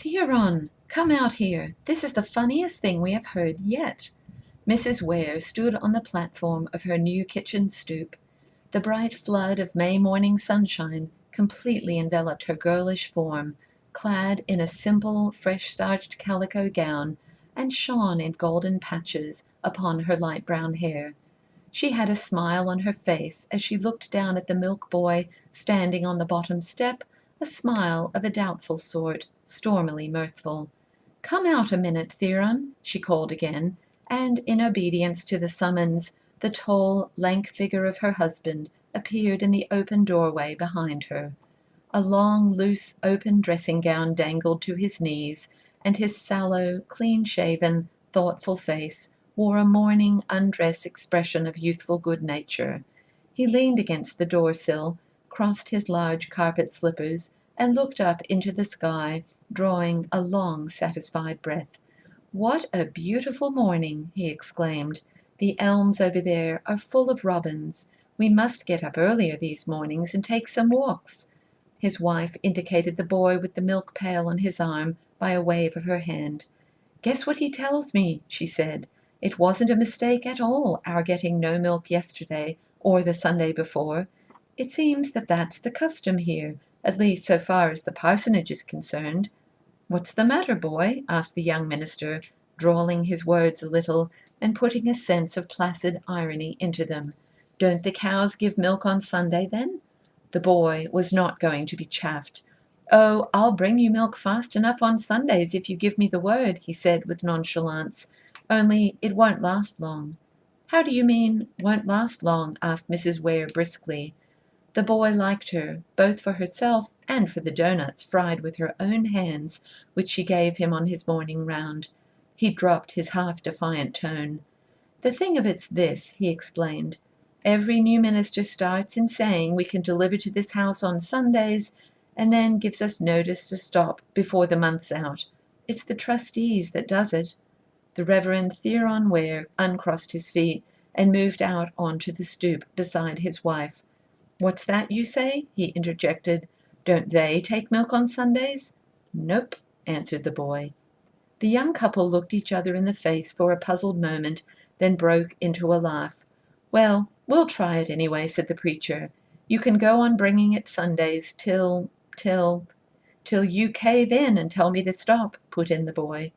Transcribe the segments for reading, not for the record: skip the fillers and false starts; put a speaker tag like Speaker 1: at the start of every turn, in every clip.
Speaker 1: Theron, come out here. This is the funniest thing we have heard yet. Mrs. Ware stood on the platform of her new kitchen stoop. The bright flood of May morning sunshine completely enveloped her girlish form, clad in a simple, fresh-starched calico gown, and shone in golden patches upon her light brown hair. She had a smile on her face as she looked down at the milk boy standing on the bottom step, a smile of a doubtful sort, stormily mirthful. "Come out a minute, Theron," she called again, and in obedience to the summons, the tall, lank figure of her husband appeared in the open doorway behind her. A long, loose, open dressing-gown dangled to his knees, and his sallow, clean-shaven, thoughtful face wore a morning undress expression of youthful good-nature. He leaned against the door-sill, crossed his large carpet slippers, and looked up into the sky, drawing a long, satisfied breath. "What a beautiful morning!" he exclaimed. "The elms over there are full of robins. We must get up earlier these mornings and take some walks." His wife indicated the boy with the milk pail on his arm by a wave of her hand. "Guess what he tells me," she said. "It wasn't a mistake at all, our getting no milk yesterday or the Sunday before. It seems that that's the custom here, at least so far as the parsonage is concerned." "What's the matter, boy?" asked the young minister, drawling his words a little and putting a sense of placid irony into them. "Don't the cows give milk on Sunday, then?" The boy was not going to be chaffed. "Oh, I'll bring you milk fast enough on Sundays if you give me the word," he said with nonchalance. "Only it won't last long." "How do you mean, won't last long?" asked Mrs. Ware briskly. The boy liked her, both for herself and for the doughnuts fried with her own hands, which she gave him on his morning round. He dropped his half-defiant tone. "The thing of it's this," he explained. "Every new minister starts in saying we can deliver to this house on Sundays, and then gives us notice to stop before the month's out. It's the trustees that does it." The Reverend Theron Ware uncrossed his feet and moved out onto the stoop beside his wife. "What's that you say?" he interjected. "Don't they take milk on Sundays?" "Nope," answered the boy. The young couple looked each other in the face for a puzzled moment, then broke into a laugh. "Well, we'll try it anyway," said the preacher. "You can go on bringing it Sundays till you cave in and tell me to stop," put in the boy.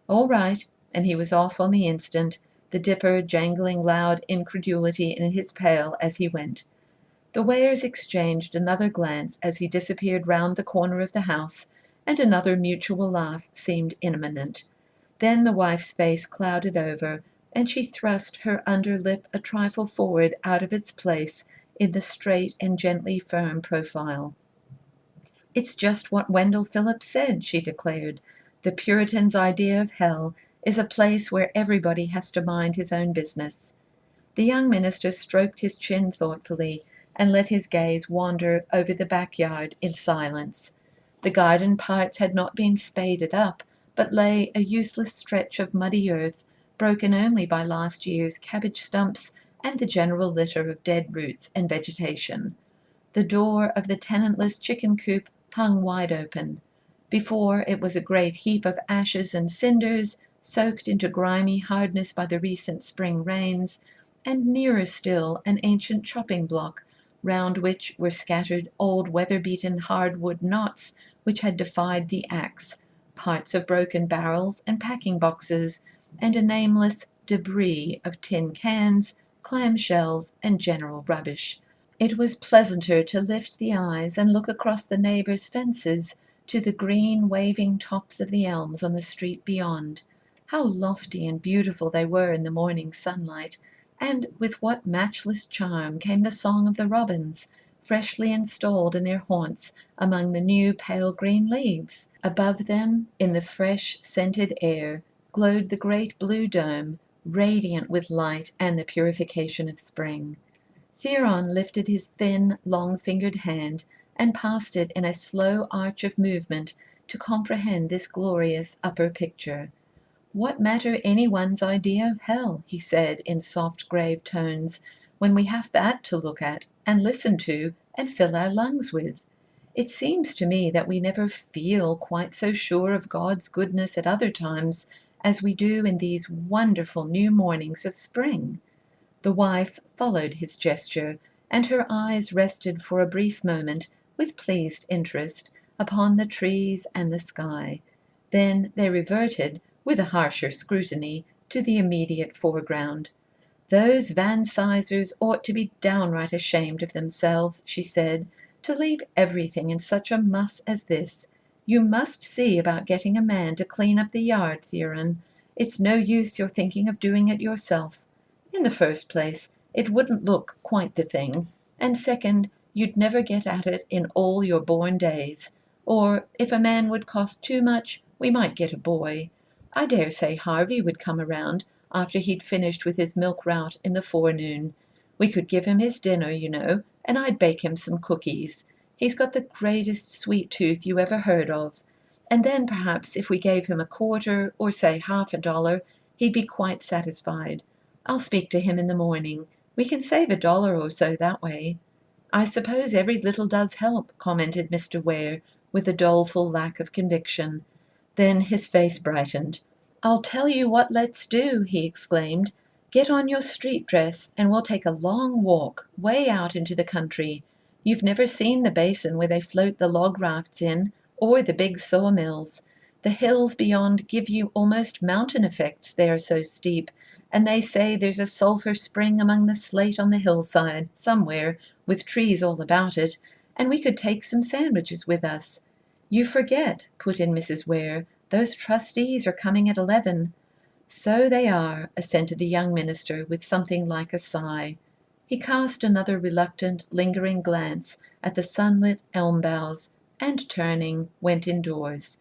Speaker 1: "All right," and he was off on the instant, the dipper jangling loud incredulity in his pail as he went. The Wares exchanged another glance as he disappeared round the corner of the house, and another mutual laugh seemed imminent. Then the wife's face clouded over, and she thrust her under lip a trifle forward out of its place in the straight and gently firm profile. "It's just what Wendell Phillips said," she declared. "The Puritan's idea of hell is a place where everybody has to mind his own business." The young minister stroked his chin thoughtfully and let his gaze wander over the backyard in silence. The garden parts had not been spaded up, but lay a useless stretch of muddy earth, broken only by last year's cabbage stumps and the general litter of dead roots and vegetation. The door of the tenantless chicken coop hung wide open. Before it was a great heap of ashes and cinders, soaked into grimy hardness by the recent spring rains, and nearer still an ancient chopping block, round which were scattered old weather-beaten hardwood knots which had defied the axe, parts of broken barrels and packing-boxes, and a nameless debris of tin cans, clam-shells, and general rubbish. It was pleasanter to lift the eyes and look across the neighbors' fences to the green, waving tops of the elms on the street beyond. How lofty and beautiful they were in the morning sunlight, and with what matchless charm came the song of the robins, freshly installed in their haunts among the new pale green leaves. Above them, in the fresh, scented air, glowed the great blue dome, radiant with light and the purification of spring. Theron lifted his thin, long-fingered hand and passed it in a slow arch of movement to comprehend this glorious upper picture. "What matter anyone's idea of hell," he said in soft, grave tones, "when we have that to look at and listen to and fill our lungs with? It seems to me that we never feel quite so sure of God's goodness at other times as we do in these wonderful new mornings of spring." The wife followed his gesture, and her eyes rested for a brief moment, with pleased interest, upon the trees and the sky. Then they reverted, with a harsher scrutiny, to the immediate foreground. "Those Van Sizers ought to be downright ashamed of themselves," she said, "to leave everything in such a muss as this. You must see about getting a man to clean up the yard, Theron. It's no use your thinking of doing it yourself. In the first place, it wouldn't look quite the thing, and second, you'd never get at it in all your born days. Or, if a man would cost too much, we might get a boy. I dare say Harvey would come around after he'd finished with his milk route in the forenoon. We could give him his dinner, you know, and I'd bake him some cookies. He's got the greatest sweet tooth you ever heard of. And then perhaps if we gave him a quarter, or say $half, he'd be quite satisfied. I'll speak to him in the morning. We can save $1 or so that way." "I suppose every little does help," commented Mr. Ware, with a doleful lack of conviction. Then his face brightened. "I'll tell you what let's do," he exclaimed. "Get on your street dress, and we'll take a long walk, way out into the country. You've never seen the basin where they float the log rafts in, or the big sawmills. The hills beyond give you almost mountain effects, they are so steep, and they say there's a sulphur spring among the slate on the hillside, somewhere, with trees all about it, and we could take some sandwiches with us." "You forget," put in Mrs. Ware, "those trustees are coming at 11. "So they are," assented the young minister with something like a sigh. He cast another reluctant, lingering glance at the sunlit elm boughs, and turning, went indoors.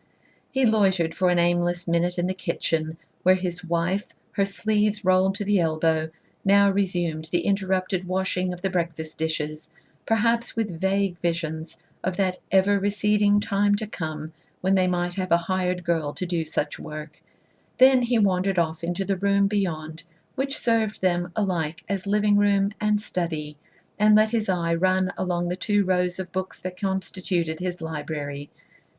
Speaker 1: He loitered for an aimless minute in the kitchen, where his wife, her sleeves rolled to the elbow, now resumed the interrupted washing of the breakfast dishes, perhaps with vague visions of that ever-receding time to come when they might have a hired girl to do such work. Then he wandered off into the room beyond, which served them alike as living-room and study, and let his eye run along the 2 rows of books that constituted his library.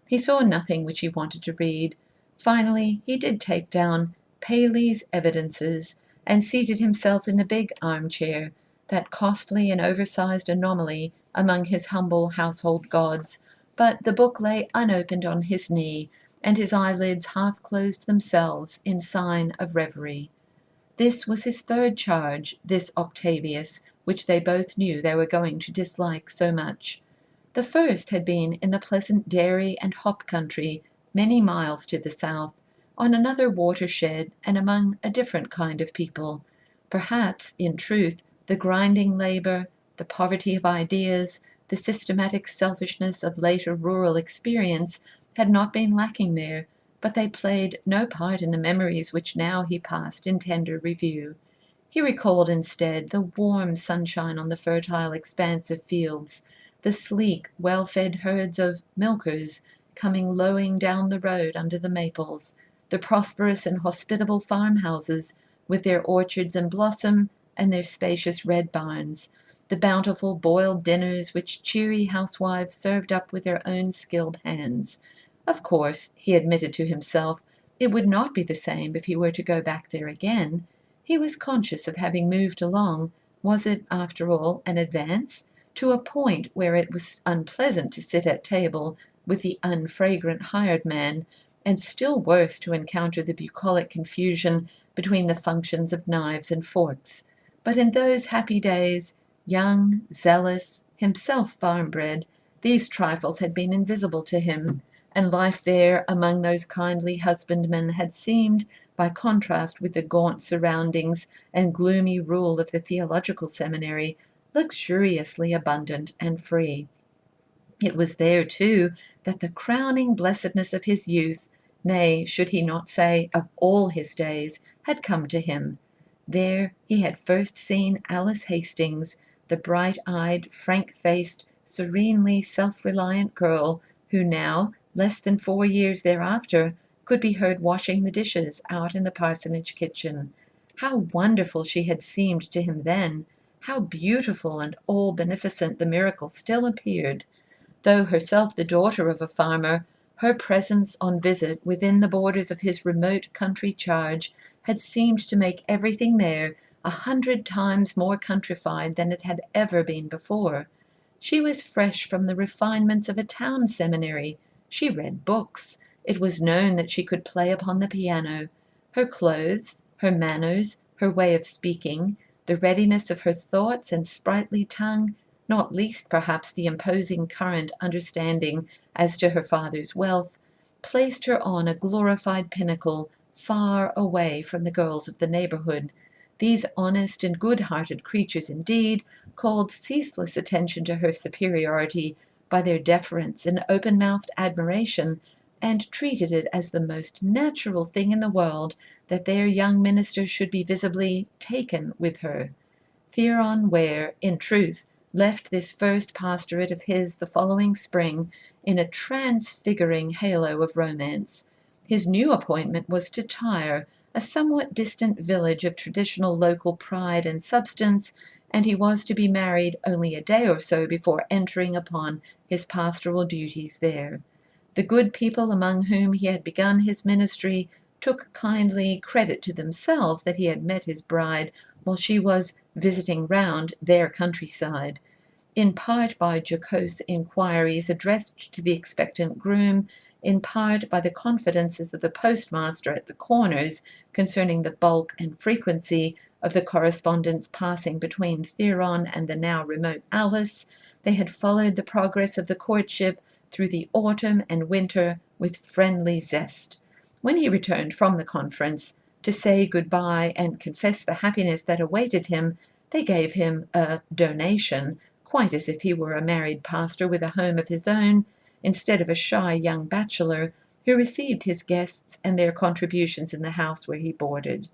Speaker 1: He saw nothing which he wanted to read. Finally, he did take down Paley's Evidences, and seated himself in the big armchair, that costly and oversized anomaly among his humble household gods, but the book lay unopened on his knee, and his eyelids half closed themselves in sign of reverie. This was his third charge, this Octavius, which they both knew they were going to dislike so much. The first had been in the pleasant dairy and hop country, many miles to the south, on another watershed and among a different kind of people. Perhaps, in truth, the grinding labor, the poverty of ideas, the systematic selfishness of later rural experience had not been lacking there, but they played no part in the memories which now he passed in tender review. He recalled instead the warm sunshine on the fertile expanse of fields, the sleek, well-fed herds of milkers coming lowing down the road under the maples, the prosperous and hospitable farmhouses with their orchards in blossom and their spacious red barns, the bountiful boiled dinners which cheery housewives served up with their own skilled hands. Of course, he admitted to himself, it would not be the same if he were to go back there again. He was conscious of having moved along, was it, after all, an advance, to a point where it was unpleasant to sit at table with the unfragrant hired man, and still worse to encounter the bucolic confusion between the functions of knives and forks. But in those happy days, young, zealous, himself farm-bred, these trifles had been invisible to him, and life there among those kindly husbandmen had seemed, by contrast with the gaunt surroundings and gloomy rule of the theological seminary, luxuriously abundant and free. It was there, too, that the crowning blessedness of his youth, nay, should he not say of all his days, had come to him. There he had first seen Alice Hastings, the bright-eyed, frank-faced, serenely self-reliant girl who now, less than 4 years thereafter, could be heard washing the dishes out in the parsonage kitchen. How wonderful she had seemed to him then! How beautiful and all-beneficent the miracle still appeared! Though herself the daughter of a farmer, her presence on visit within the borders of his remote country charge had seemed to make everything there 100 times more countrified than it had ever been before. She was fresh from the refinements of a town seminary. She read books. It was known that she could play upon the piano. Her clothes, her manners, her way of speaking, the readiness of her thoughts and sprightly tongue, not least perhaps the imposing current understanding as to her father's wealth, placed her on a glorified pinnacle far away from the girls of the neighborhood. These honest and good-hearted creatures, indeed, called ceaseless attention to her superiority by their deference and open-mouthed admiration, and treated it as the most natural thing in the world that their young minister should be visibly taken with her. Theron Ware, in truth, left this first pastorate of his the following spring in a transfiguring halo of romance. His new appointment was to Tyre, a somewhat distant village of traditional local pride and substance, and he was to be married only a day or so before entering upon his pastoral duties there. The good people among whom he had begun his ministry took kindly credit to themselves that he had met his bride while she was visiting round their countryside, in part by jocose inquiries addressed to the expectant groom, in part by the confidences of the postmaster at the corners concerning the bulk and frequency of the correspondence passing between Theron and the now remote Alice. They had followed the progress of the courtship through the autumn and winter with friendly zest. When he returned from the conference to say good-bye and confess the happiness that awaited him, they gave him a donation, quite as if he were a married pastor with a home of his own, instead of a shy young bachelor who received his guests and their contributions in the house where he boarded.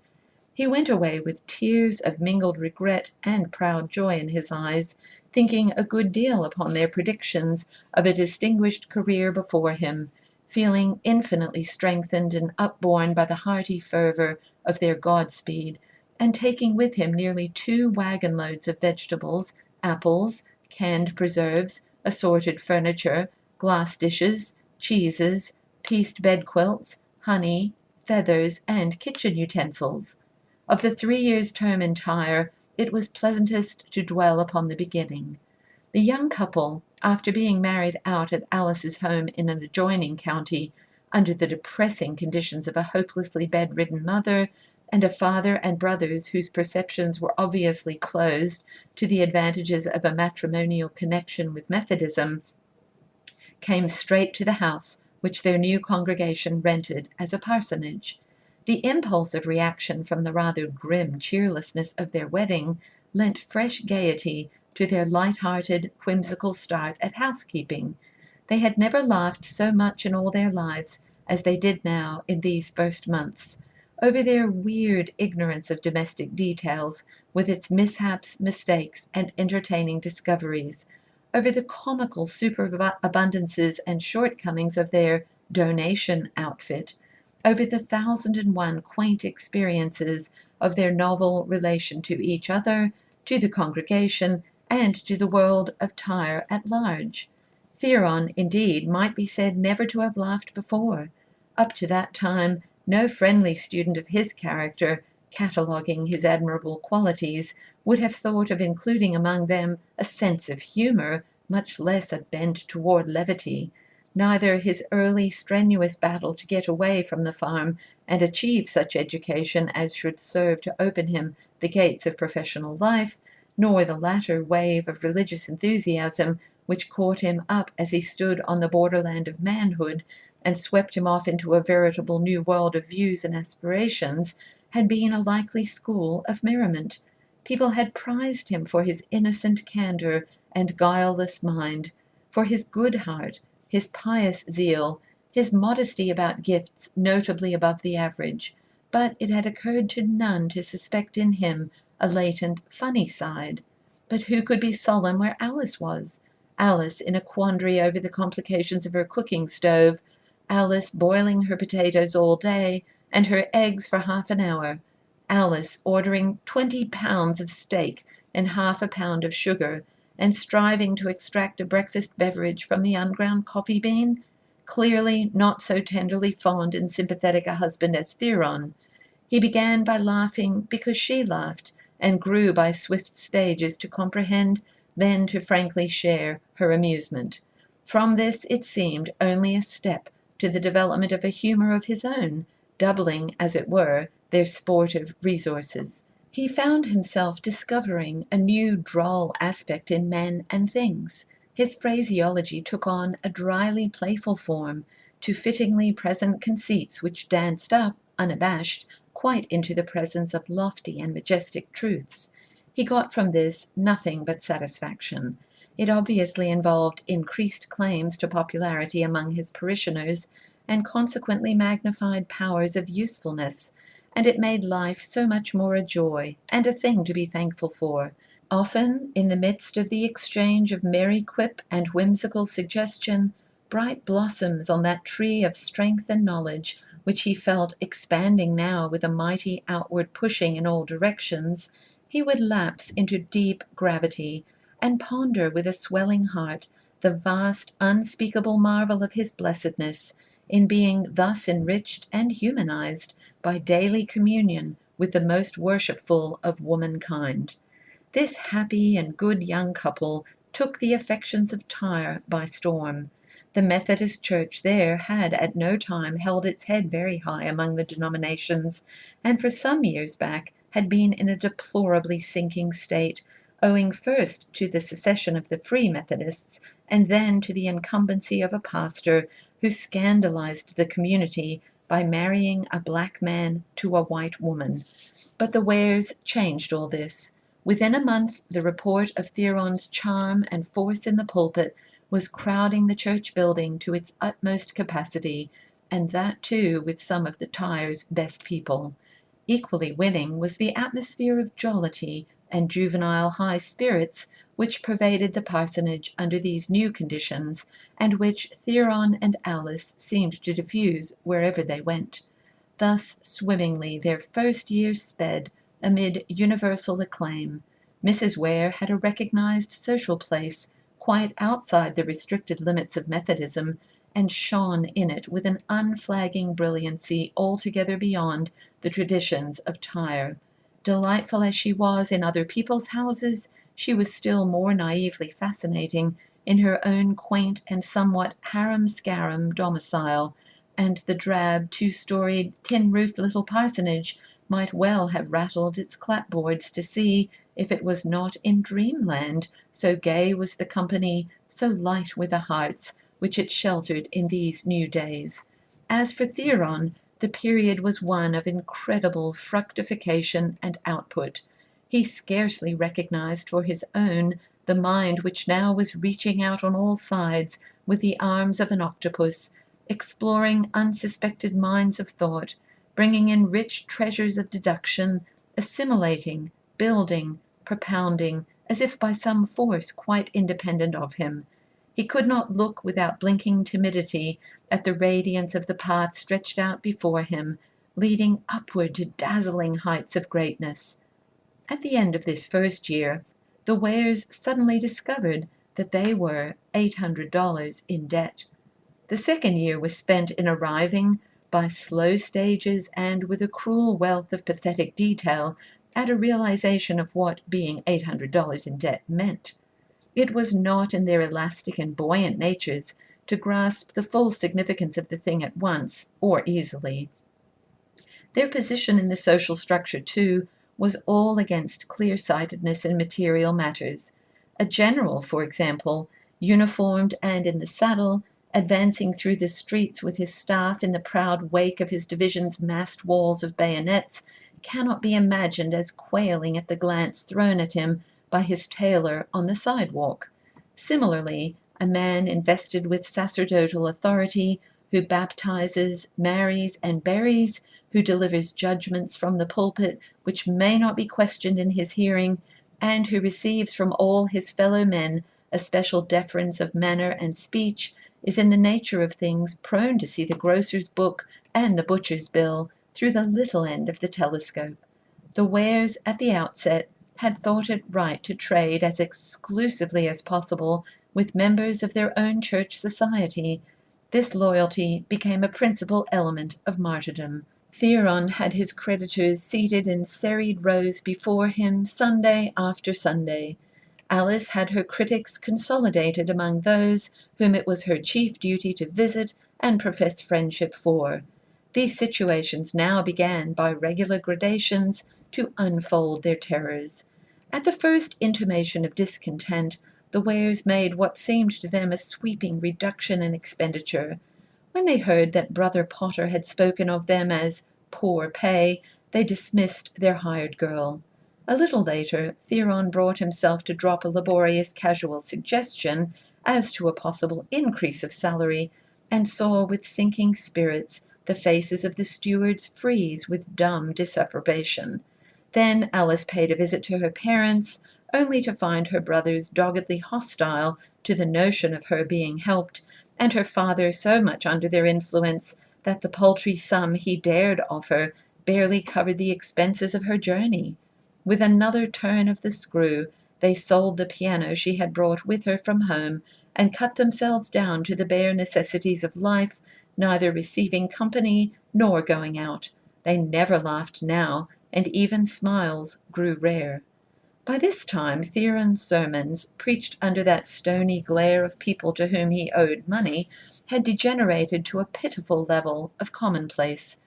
Speaker 1: He went away with tears of mingled regret and proud joy in his eyes, thinking a good deal upon their predictions of a distinguished career before him, feeling infinitely strengthened and upborne by the hearty fervor of their Godspeed, and taking with him nearly 2 wagon-loads of vegetables, apples, canned preserves, assorted furniture, glass dishes, cheeses, pieced bed-quilts, honey, feathers, and kitchen utensils. Of the 3 years' term in Tyre, it was pleasantest to dwell upon the beginning. The young couple, after being married out at Alice's home in an adjoining county, under the depressing conditions of a hopelessly bedridden mother, and a father and brothers whose perceptions were obviously closed to the advantages of a matrimonial connection with Methodism, came straight to the house which their new congregation rented as a parsonage. The impulse of reaction from the rather grim cheerlessness of their wedding lent fresh gaiety to their light-hearted, whimsical start at housekeeping. They had never laughed so much in all their lives as they did now in these first months, over their weird ignorance of domestic details, with its mishaps, mistakes, and entertaining discoveries, over the comical superabundances and shortcomings of their donation outfit, over the 1,001 quaint experiences of their novel relation to each other, to the congregation, and to the world of Tyre at large. Theron, indeed, might be said never to have laughed before. Up to that time, no friendly student of his character, cataloguing his admirable qualities, would have thought of including among them a sense of humor, much less a bent toward levity. Neither his early strenuous battle to get away from the farm and achieve such education as should serve to open him the gates of professional life, nor the latter wave of religious enthusiasm which caught him up as he stood on the borderland of manhood and swept him off into a veritable new world of views and aspirations, had been a likely school of merriment. People had prized him for his innocent candor and guileless mind, for his good heart, his pious zeal, his modesty about gifts notably above the average, but it had occurred to none to suspect in him a latent funny side. But who could be solemn where Alice was? Alice in a quandary over the complications of her cooking stove, Alice boiling her potatoes all day and her eggs for half an hour, Alice ordering 20 pounds of steak and half a pound of sugar, and striving to extract a breakfast beverage from the unground coffee bean, clearly not so tenderly fond and sympathetic a husband as Theron. He began by laughing because she laughed, and grew by swift stages to comprehend, then to frankly share her amusement. From this, it seemed, only a step to the development of a humor of his own, doubling, as it were, their sportive resources. He found himself discovering a new droll aspect in men and things. His phraseology took on a dryly playful form, to fittingly present conceits which danced up, unabashed, quite into the presence of lofty and majestic truths. He got from this nothing but satisfaction. It obviously involved increased claims to popularity among his parishioners, and consequently magnified powers of usefulness, and it made life so much more a joy, and a thing to be thankful for. Often, in the midst of the exchange of merry quip and whimsical suggestion, bright blossoms on that tree of strength and knowledge, which he felt expanding now with a mighty outward pushing in all directions, he would lapse into deep gravity, and ponder with a swelling heart the vast, unspeakable marvel of his blessedness, in being thus enriched and humanized by daily communion with the most worshipful of womankind. This happy and good young couple took the affections of Tyre by storm. The Methodist Church there had at no time held its head very high among the denominations, and for some years back had been in a deplorably sinking state, owing first to the secession of the Free Methodists, and then to the incumbency of a pastor who scandalized the community by marrying a black man to a white woman. But the Wares changed all this. Within a month, the report of Theron's charm and force in the pulpit was crowding the church building to its utmost capacity, and that too with some of the Tyre's best people. Equally winning was the atmosphere of jollity and juvenile high spirits which pervaded the parsonage under these new conditions, and which Theron and Alice seemed to diffuse wherever they went. Thus swimmingly their first year sped, amid universal acclaim. Mrs. Ware had a recognized social place quite outside the restricted limits of Methodism, and shone in it with an unflagging brilliancy altogether beyond the traditions of Tyre. Delightful as she was in other people's houses, she was still more naively fascinating in her own quaint and somewhat harum-scarum domicile, and the drab, two-storied, tin-roofed little parsonage might well have rattled its clapboards to see if it was not in dreamland, so gay was the company, so light were the hearts, which it sheltered in these new days. As for Theron, the period was one of incredible fructification and output. He scarcely recognized for his own the mind which now was reaching out on all sides with the arms of an octopus, exploring unsuspected mines of thought, bringing in rich treasures of deduction, assimilating, building, propounding, as if by some force quite independent of him. He could not look without blinking timidity at the radiance of the path stretched out before him, leading upward to dazzling heights of greatness. At the end of this first year, the Wares suddenly discovered that they were $800 in debt. The second year was spent in arriving, by slow stages and with a cruel wealth of pathetic detail, at a realization of what being $800 in debt meant. It was not in their elastic and buoyant natures to grasp the full significance of the thing at once, or easily. Their position in the social structure, too, was all against clear-sightedness in material matters. A general, for example, uniformed and in the saddle, advancing through the streets with his staff in the proud wake of his division's massed walls of bayonets, cannot be imagined as quailing at the glance thrown at him by his tailor on the sidewalk. Similarly, a man invested with sacerdotal authority, who baptizes, marries, and buries, who delivers judgments from the pulpit which may not be questioned in his hearing, and who receives from all his fellow men a special deference of manner and speech, is in the nature of things prone to see the grocer's book and the butcher's bill through the little end of the telescope. The Wares, at the outset, had thought it right to trade as exclusively as possible with members of their own church society. This loyalty became a principal element of martyrdom. Theron had his creditors seated in serried rows before him Sunday after Sunday. Alice had her critics consolidated among those whom it was her chief duty to visit and profess friendship for. These situations now began by regular gradations to unfold their terrors. At the first intimation of discontent, the Wares made what seemed to them a sweeping reduction in expenditure. When they heard that Brother Potter had spoken of them as poor pay, they dismissed their hired girl. A little later, Theron brought himself to drop a laborious casual suggestion as to a possible increase of salary, and saw with sinking spirits the faces of the stewards freeze with dumb disapprobation. Then Alice paid a visit to her parents, only to find her brothers doggedly hostile to the notion of her being helped, and her father so much under their influence that the paltry sum he dared offer barely covered the expenses of her journey. With another turn of the screw, they sold the piano she had brought with her from home, and cut themselves down to the bare necessities of life, neither receiving company nor going out. They never laughed now, and even smiles grew rare. By this time Theron's sermons, preached under that stony glare of people to whom he owed money, had degenerated to a pitiful level of commonplace.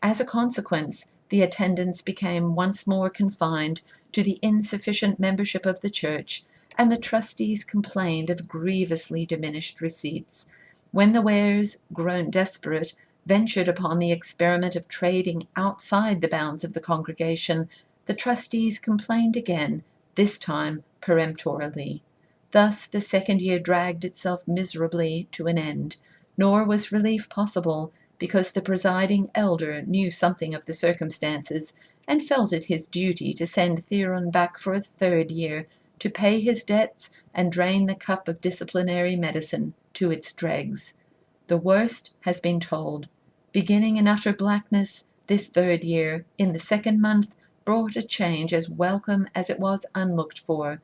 Speaker 1: As a consequence, the attendance became once more confined to the insufficient membership of the church, and the trustees complained of grievously diminished receipts. When the Wares, grown desperate, ventured upon the experiment of trading outside the bounds of the congregation, the trustees complained again, this time peremptorily. Thus the second year dragged itself miserably to an end, nor was relief possible, because the presiding elder knew something of the circumstances, and felt it his duty to send Theron back for a third year, to pay his debts and drain the cup of disciplinary medicine to its dregs. The worst has been told. Beginning in utter blackness, this third year, in the second month, brought a change as welcome as it was unlooked for.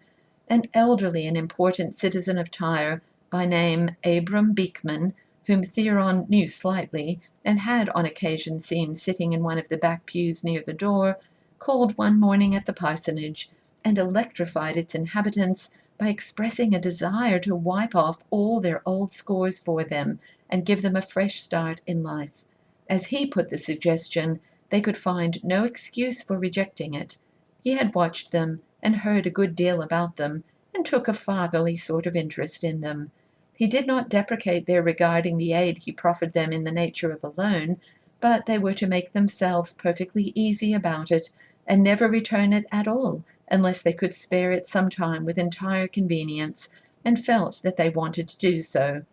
Speaker 1: An elderly and important citizen of Tyre, by name Abram Beekman, whom Theron knew slightly, and had on occasion seen sitting in one of the back pews near the door, called one morning at the parsonage, and electrified its inhabitants by expressing a desire to wipe off all their old scores for them, and give them a fresh start in life. As he put the suggestion, they could find no excuse for rejecting it. He had watched them, and heard a good deal about them, and took a fatherly sort of interest in them. He did not deprecate their regarding the aid he proffered them in the nature of a loan, but they were to make themselves perfectly easy about it, and never return it at all, unless they could spare it some time with entire convenience, and felt that they wanted to do so.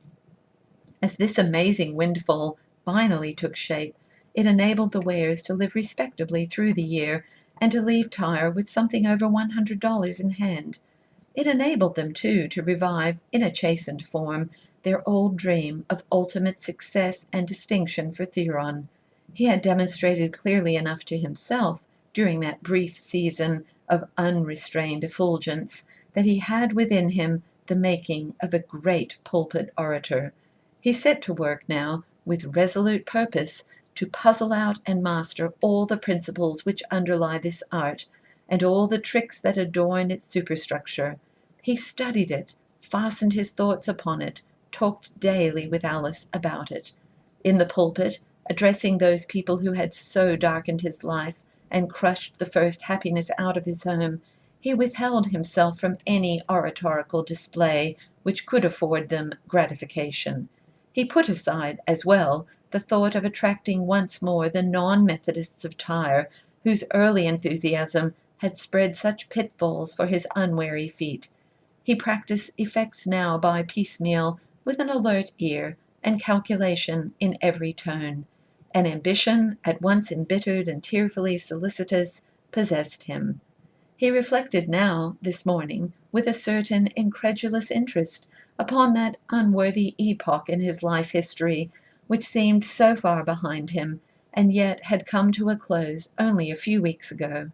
Speaker 1: As this amazing windfall finally took shape, it enabled the Wares to live respectably through the year, and to leave Tyre with something over $100 in hand. It enabled them, too, to revive, in a chastened form, their old dream of ultimate success and distinction for Theron. He had demonstrated clearly enough to himself, during that brief season of unrestrained effulgence, that he had within him the making of a great pulpit orator. He set to work now, with resolute purpose, to puzzle out and master all the principles which underlie this art, and all the tricks that adorn its superstructure. He studied it, fastened his thoughts upon it, talked daily with Alice about it. In the pulpit, addressing those people who had so darkened his life and crushed the first happiness out of his home, he withheld himself from any oratorical display which could afford them gratification. He put aside, as well, the thought of attracting once more the non-Methodists of Tyre, whose early enthusiasm had spread such pitfalls for his unwary feet. He practiced effects now by piecemeal, with an alert ear, and calculation in every tone. An ambition, at once embittered and tearfully solicitous, possessed him. He reflected now, this morning, with a certain incredulous interest, upon that unworthy epoch in his life history, which seemed so far behind him, and yet had come to a close only a few weeks ago.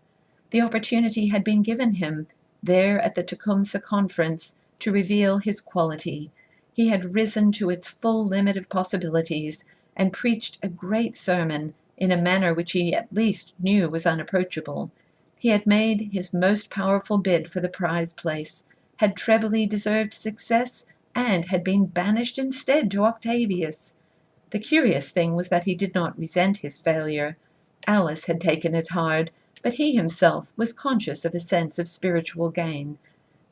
Speaker 1: The opportunity had been given him, there at the Tecumseh Conference, to reveal his quality. He had risen to its full limit of possibilities, and preached a great sermon in a manner which he at least knew was unapproachable. He had made his most powerful bid for the prize place, had trebly deserved success, and had been banished instead to Octavius. The curious thing was that he did not resent his failure. Alice had taken it hard, but he himself was conscious of a sense of spiritual gain.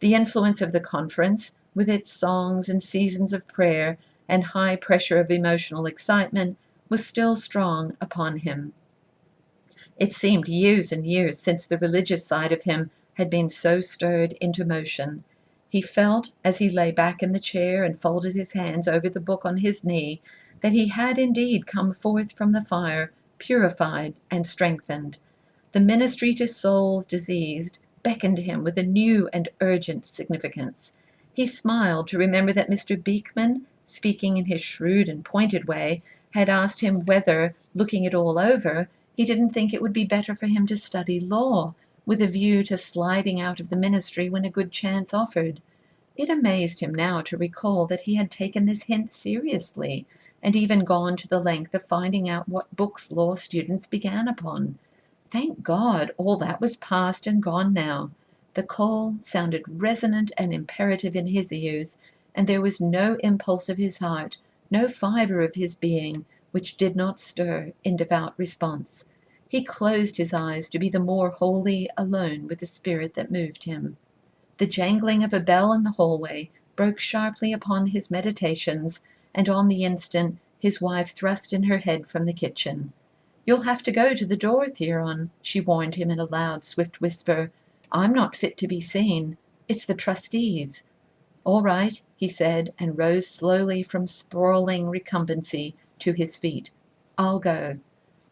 Speaker 1: The influence of the conference, with its songs and seasons of prayer and high pressure of emotional excitement, was still strong upon him. It seemed years and years since the religious side of him had been so stirred into motion. He felt, as he lay back in the chair and folded his hands over the book on his knee, that he had indeed come forth from the fire, purified and strengthened. The ministry to souls diseased beckoned him with a new and urgent significance. He smiled to remember that Mr. Beekman, speaking in his shrewd and pointed way, had asked him whether, looking it all over, he didn't think it would be better for him to study law, with a view to sliding out of the ministry when a good chance offered. It amazed him now to recall that he had taken this hint seriously, and even gone to the length of finding out what books law students began upon. Thank God, all that was past and gone now. The call sounded resonant and imperative in his ears, and there was no impulse of his heart, no fibre of his being, which did not stir in devout response. He closed his eyes to be the more wholly alone with the spirit that moved him. The jangling of a bell in the hallway broke sharply upon his meditations, and on the instant his wife thrust in her head from the kitchen. "You'll have to go to the door, Theron," she warned him in a loud, swift whisper. "I'm not fit to be seen. It's the trustees." "All right," he said, and rose slowly from sprawling recumbency to his feet. "I'll go.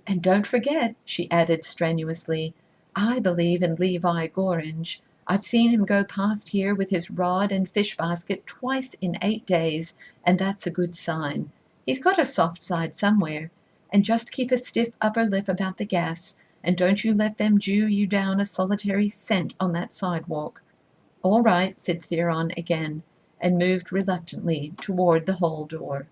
Speaker 1: And don't forget," she added strenuously, "I believe in Levi Gorringe. I've seen him go past here with his rod and fish basket twice in 8 days, and that's a good sign. He's got a soft side somewhere. And just keep a stiff upper lip about the gas, and don't you let them Jew you down a solitary cent on that sidewalk." "All right," said Theron again, and moved reluctantly toward the hall door.